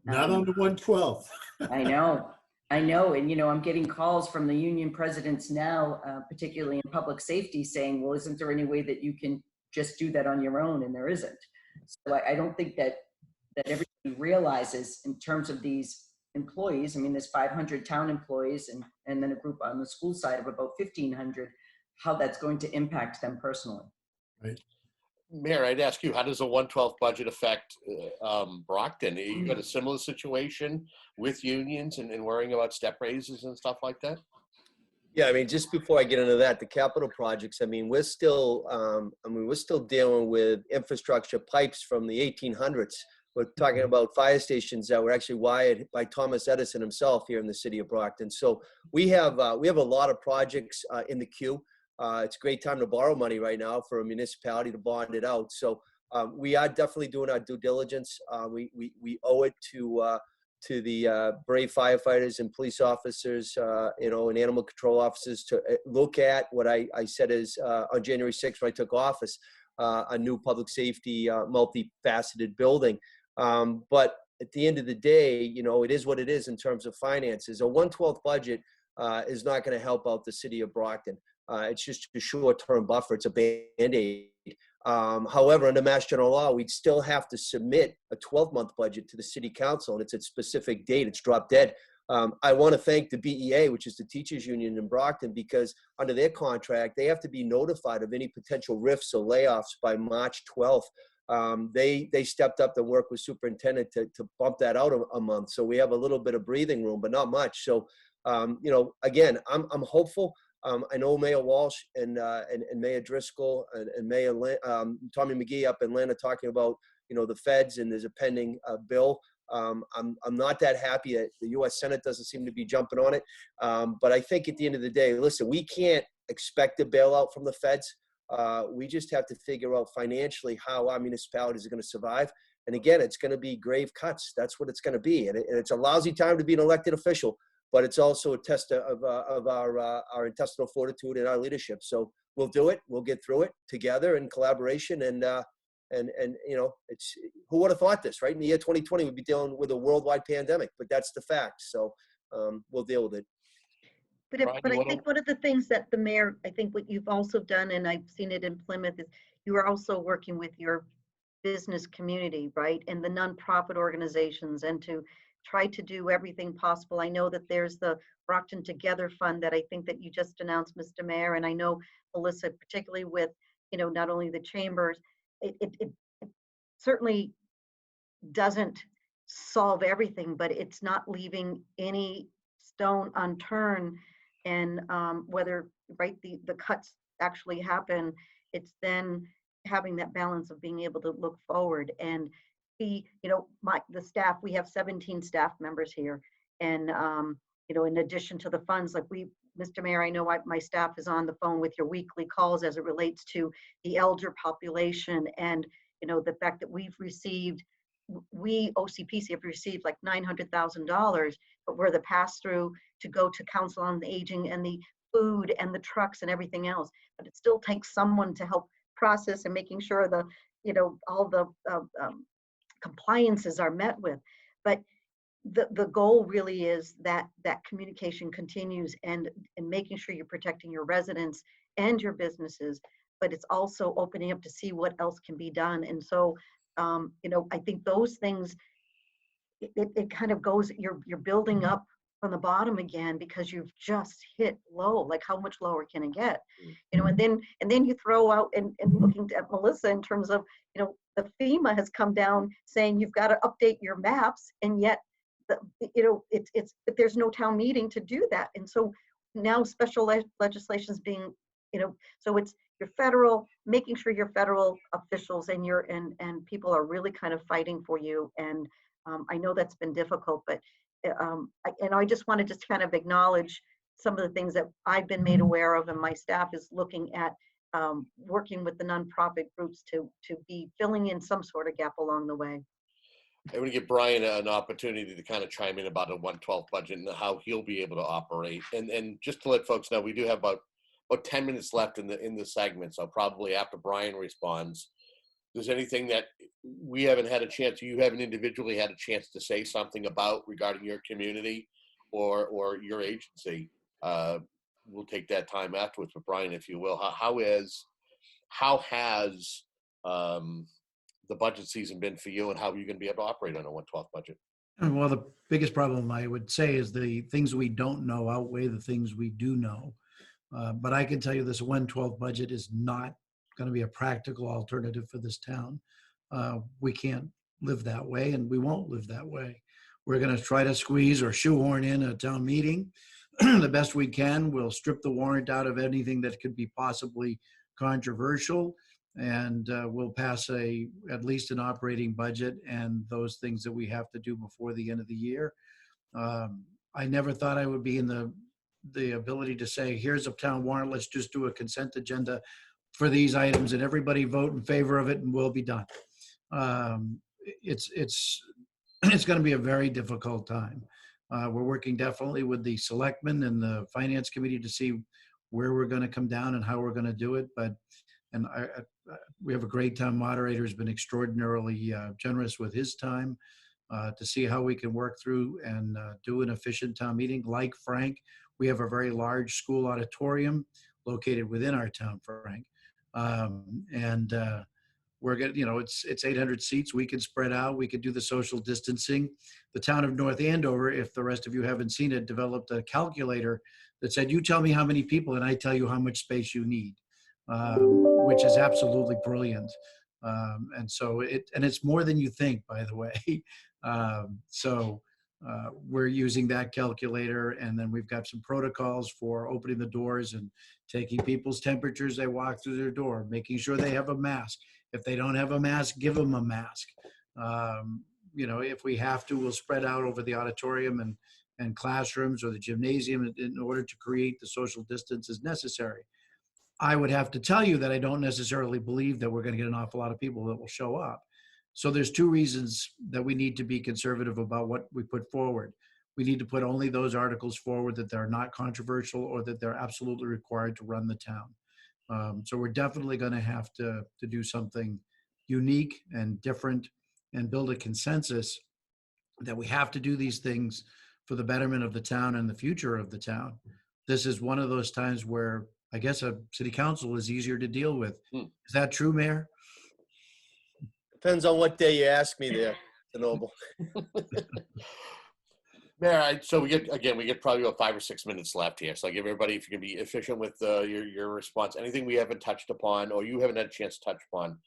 Not on the 1/12. I know. And, you know, I'm getting calls from the union presidents now, particularly in public safety, saying, well, isn't there any way that you can just do that on your own? And there isn't. So I don't think that everybody realizes in terms of these employees. I mean, there's 500 town employees and then a group on the school side of about 1,500, how that's going to impact them personally. Right. Mayor, I'd ask you, how does a 1/12 budget affect Brockton? You got a similar situation with unions and worrying about step raises and stuff like that? Yeah, I mean, just before I get into that, the capital projects, I mean, we're still dealing with infrastructure pipes from the 1800s. We're talking about fire stations that were actually wired by Thomas Edison himself here in the city of Brockton. So we have a lot of projects in the queue. It's a great time to borrow money right now for a municipality to bond it out. So we are definitely doing our due diligence. We owe it to the brave firefighters and police officers, you know, and animal control officers to look at what I said is on January 6th when I took office, a new public safety multifaceted building. But at the end of the day, you know, it is what it is in terms of finances. A 1/12 budget is not going to help out the city of Brockton. It's just a short-term buffer. It's a Band-Aid. However, under Mass General Law, we'd still have to submit a 12-month budget to the city council, and it's a specific date. It's drop dead. I want to thank the BEA, which is the teachers union in Brockton, because under their contract, they have to be notified of any potential rifts or layoffs by March 12th. They stepped up and worked with superintendent to bump that out a month. So we have a little bit of breathing room, but not much. So, again, I'm hopeful. I know Mayor Walsh and Mayor Driscoll and Mayor Tommy McGee up in Atlanta talking about, the feds, and there's a pending bill. I'm not that happy that the U.S. Senate doesn't seem to be jumping on it. But I think at the end of the day, listen, we can't expect a bailout from the feds. We just have to figure out financially how our municipalities are going to survive. And again, it's going to be grave cuts. That's what it's going to be. And it's a lousy time to be an elected official, but it's also a test of our intestinal fortitude and our leadership. So we'll do it. We'll get through it together in collaboration. And it's, who would have thought this, right? In the year 2020, we'd be dealing with a worldwide pandemic, but that's the fact. So we'll deal with it. But I think one of the things that the mayor, I think what you've also done, and I've seen it in Plymouth, is you are also working with your business community, right? And the nonprofit organizations, and to try to do everything possible. I know that there's the Brockton Together Fund that I think that you just announced, Mr. Mayor, and I know Melissa, particularly with, not only the chambers, it certainly doesn't solve everything, but it's not leaving any stone unturned. And whether, right, the cuts actually happen, it's then having that balance of being able to look forward and be, the staff, we have 17 staff members here. And, in addition to the funds, like Mr. Mayor, I know my staff is on the phone with your weekly calls as it relates to the elder population, and, the fact that we OCPC have received like $900,000, but we're the pass-through to go to Council on the Aging and the food and the trucks and everything else. But it still takes someone to help process and making sure all the compliances are met with. But the goal really is that communication continues and making sure you're protecting your residents and your businesses, but it's also opening up to see what else can be done. And so, I think those things, it kind of goes, you're building up from the bottom again because you've just hit low. Like, how much lower can it get? And then you throw out and looking at Melissa in terms of, the FEMA has come down saying you've got to update your maps, and yet but there's no town meeting to do that. And so now special legislation is being, so it's your federal, making sure your federal officials and and people are really kind of fighting for you. And I know that's been difficult, but I just want to just kind of acknowledge some of the things that I've been made aware of, and my staff is looking at working with the nonprofit groups to be filling in some sort of gap along the way. I'm going to give Brian an opportunity to kind of chime in about a 112 budget and how he'll be able to operate. And just to let folks know, we do have about 10 minutes left in the segment. So probably after Brian responds, if there's anything that we haven't had a chance, you haven't individually had a chance to say something about regarding your community or your agency, we'll take that time afterwards. But Brian, if you will, how has the budget season been for you, and how are you going to be able to operate on a 112 budget? Well, the biggest problem I would say is the things we don't know outweigh the things we do know. But I can tell you this 112 budget is not going to be a practical alternative for this town. We can't live that way, and we won't live that way. We're going to try to squeeze or shoehorn in a town meeting the best we can. We'll strip the warrant out of anything that could be possibly controversial, and we'll pass at least an operating budget and those things that we have to do before the end of the year. I never thought I would be in the ability to say, here's a town warrant, let's just do a consent agenda for these items and everybody vote in favor of it and we'll be done. It's going to be a very difficult time. We're working definitely with the selectmen and the finance committee to see where we're going to come down and how we're going to do it. We have a great town moderator who's been extraordinarily generous with his time to see how we can work through and do an efficient town meeting. Like Frank, we have a very large school auditorium located within our town, Frank. We're going to, it's 800 seats. We can spread out. We could do the social distancing. The town of North Andover, if the rest of you haven't seen it, developed a calculator that said, you tell me how many people and I tell you how much space you need, which is absolutely brilliant. And so it's more than you think, by the way. We're using that calculator, and then we've got some protocols for opening the doors and taking people's temperatures. They walk through their door, making sure they have a mask. If they don't have a mask, give them a mask. If we have to, we'll spread out over the auditorium and classrooms or the gymnasium in order to create the social distance as necessary. I would have to tell you that I don't necessarily believe that we're going to get an awful lot of people that will show up. So there's two reasons that we need to be conservative about what we put forward. We need to put only those articles forward that they're not controversial or that they're absolutely required to run the town. So we're definitely going to have to do something unique and different and build a consensus that we have to do these things for the betterment of the town and the future of the town. This is one of those times where I guess a city council is easier to deal with. Is that true, Mayor? Depends on what day you ask me there, the Noble. Mayor, so we get probably about 5 or 6 minutes left here. So I give everybody, if you can be efficient with your response, anything we haven't touched upon or you haven't had a chance to touch upon,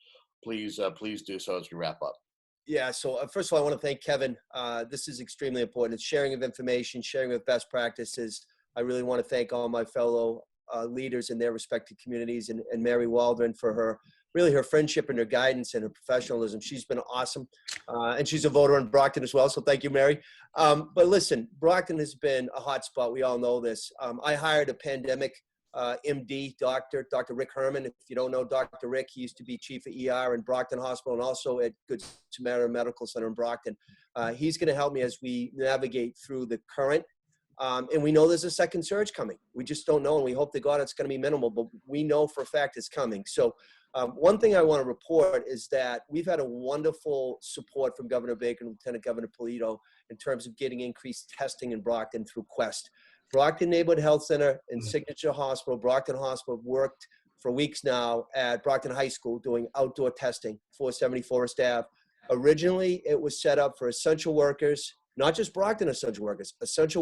please do so as we wrap up. Yeah, so first of all, I want to thank Kevin. This is extremely important. It's sharing of information, sharing of best practices. I really want to thank all my fellow leaders in their respective communities and Mary Waldron for her friendship and her guidance and her professionalism. She's been awesome. And she's a voter in Brockton as well. So thank you, Mary. But listen, Brockton has been a hot spot. We all know this. I hired a pandemic MD doctor, Dr. Rick Herman. If you don't know Dr. Rick, he used to be chief of ER in Brockton Hospital and also at Good Samaritan Medical Center in Brockton. He's going to help me as we navigate through the current. And we know there's a second surge coming. We just don't know, and we hope to God it's going to be minimal, but we know for a fact it's coming. So one thing I want to report is that we've had a wonderful support from Governor Baker and Lieutenant Governor Polito in terms of getting increased testing in Brockton through Quest. Brockton Neighborhood Health Center and Signature Hospital, Brockton Hospital, worked for weeks now at Brockton High School doing outdoor testing, 470 Forest Ave. Originally, it was set up for essential workers, not just Brockton essential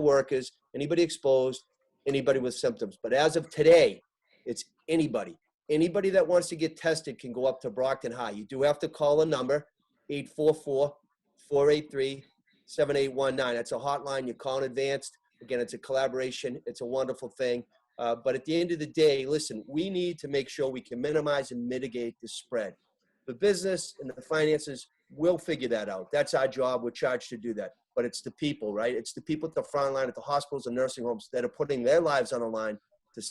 workers, anybody exposed, anybody with symptoms. But as of today, it's anybody. Anybody that wants to get tested can go up to Brockton High. You do have to call a number, 844-483-7819. That's a hotline. You call in advance. Again, it's a collaboration. It's a wonderful thing. But at the end of the day, listen, we need to make sure we can minimize and mitigate the spread. The business and the finances will figure that out. That's our job. We're charged to do that. But it's the people, right? It's the people at the front line, at the hospitals and nursing homes that are putting their lives on the line to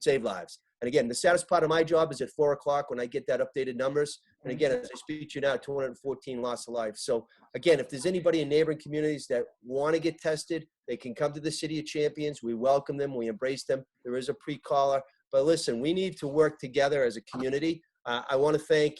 save lives. And again, the saddest part of my job is at 4 o'clock when I get that updated numbers. And again, as I speak to you now, 214 lost of life. So again, if there's anybody in neighboring communities that want to get tested, they can come to the City of Champions. We welcome them. We embrace them. There is a pre-caller. But listen, we need to work together as a community. I want to thank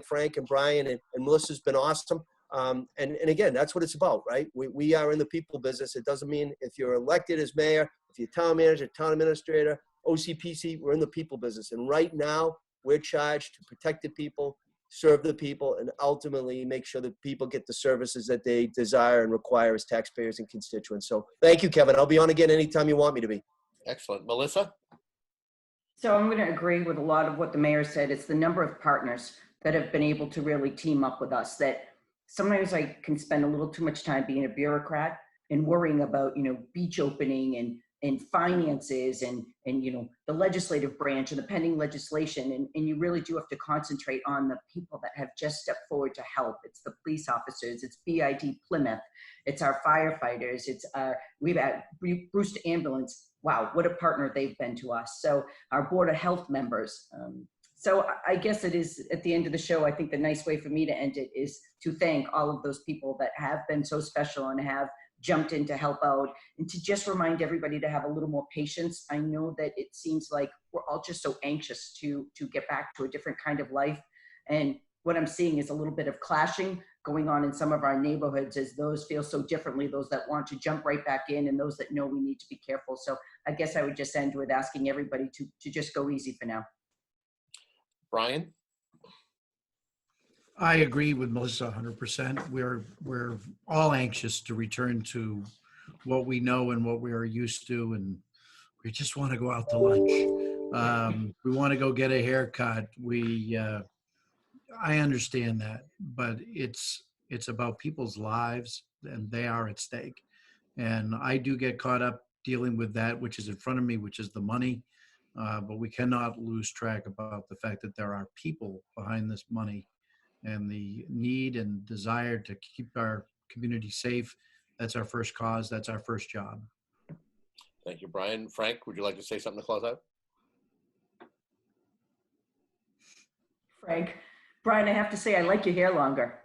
Frank and Brian and Melissa's been awesome. And again, that's what it's about, right? We are in the people business. It doesn't mean if you're elected as mayor, if you're town manager, town administrator, OCPC, we're in the people business. And right now we're charged to protect the people, serve the people, and ultimately make sure that people get the services that they desire and require as taxpayers and constituents. So thank you, Kevin. I'll be on again anytime you want me to be. Excellent. Melissa? So I'm going to agree with a lot of what the mayor said. It's the number of partners that have been able to really team up with us that sometimes I can spend a little too much time being a bureaucrat and worrying about, beach opening and finances and the legislative branch and the pending legislation. And you really do have to concentrate on the people that have just stepped forward to help. It's the police officers, it's BID Plymouth, it's our firefighters, we've had Brewster Ambulance. Wow, what a partner they've been to us. So our Board of Health members. So I guess it is at the end of the show, I think the nice way for me to end it is to thank all of those people that have been so special and have jumped in to help out, and to just remind everybody to have a little more patience. I know that it seems like we're all just so anxious to get back to a different kind of life. And what I'm seeing is a little bit of clashing going on in some of our neighborhoods as those feel so differently, those that want to jump right back in and those that know we need to be careful. So I guess I would just end with asking everybody to just go easy for now. Brian? I agree with Melissa 100%. We're all anxious to return to what we know and what we are used to, and we just want to go out to lunch. We want to go get a haircut. I understand that, but it's about people's lives and they are at stake. And I do get caught up dealing with that, which is in front of me, which is the money. But we cannot lose track about the fact that there are people behind this money and the need and desire to keep our community safe. That's our first cause. That's our first job. Thank you, Brian. Frank, would you like to say something to close out? Frank, Brian, I have to say, I like your hair longer.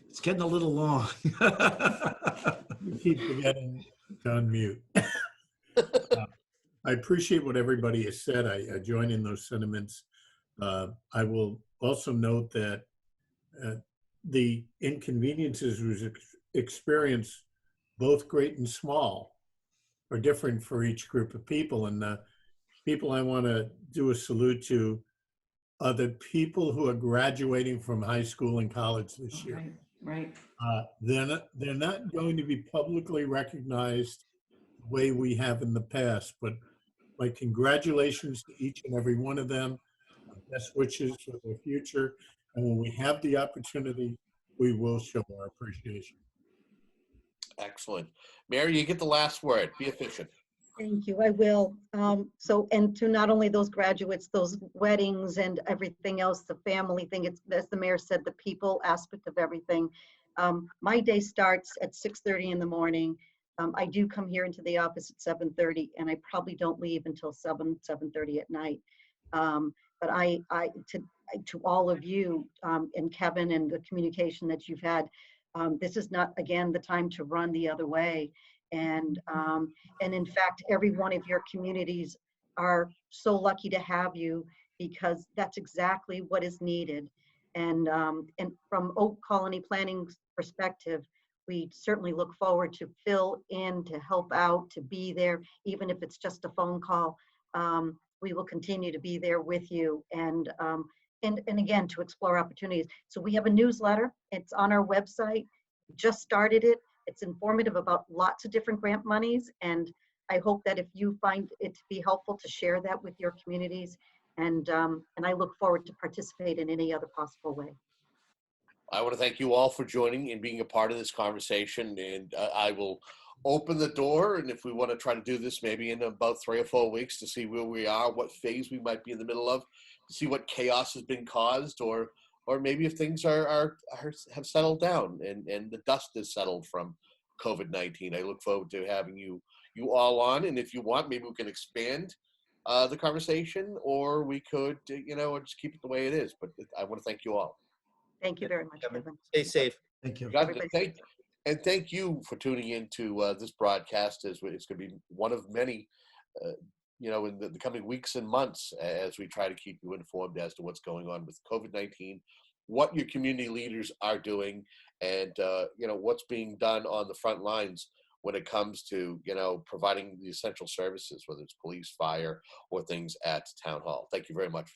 It's getting a little long. You keep forgetting to unmute. I appreciate what everybody has said. I join in those sentiments. I will also note that the inconveniences we experience, both great and small, are different for each group of people. And the people I want to do a salute to are the people who are graduating from high school and college this year. Right. They're not going to be publicly recognized the way we have in the past, but my congratulations to each and every one of them. Best wishes for their future. And when we have the opportunity, we will show our appreciation. Excellent. Mary, you get the last word. Be efficient. Thank you, I will. And to not only those graduates, those weddings and everything else, the family thing, it's, as the mayor said, the people aspect of everything. My day starts at 6:30 in the morning. I do come here into the office at 7:30, and I probably don't leave until 7:30 at night. But to all of you and Kevin and the communication that you've had, this is not, again, the time to run the other way. And in fact, every one of your communities are so lucky to have you, because that's exactly what is needed. And from Oak Colony Planning's perspective, we certainly look forward to fill in, to help out, to be there, even if it's just a phone call. We will continue to be there with you, and again, to explore opportunities. So we have a newsletter. It's on our website. Just started it. It's informative about lots of different grant monies, and I hope that if you find it to be helpful, to share that with your communities. And I look forward to participate in any other possible way. I want to thank you all for joining and being a part of this conversation. And I will open the door. And if we want to try to do this maybe in about 3 or 4 weeks to see where we are, what phase we might be in the middle of, to see what chaos has been caused, or maybe if things have settled down and the dust is settled from COVID-19. I look forward to having you all on. And if you want, maybe we can expand the conversation, or we could, just keep it the way it is. But I want to thank you all. Thank you very much, Kevin. Stay safe. Thank you. Thank you for tuning into this broadcast. It's going to be one of many, in the coming weeks and months, as we try to keep you informed as to what's going on with COVID-19, what your community leaders are doing, and what's being done on the front lines when it comes to providing the essential services, whether it's police, fire, or things at Town Hall. Thank you very much.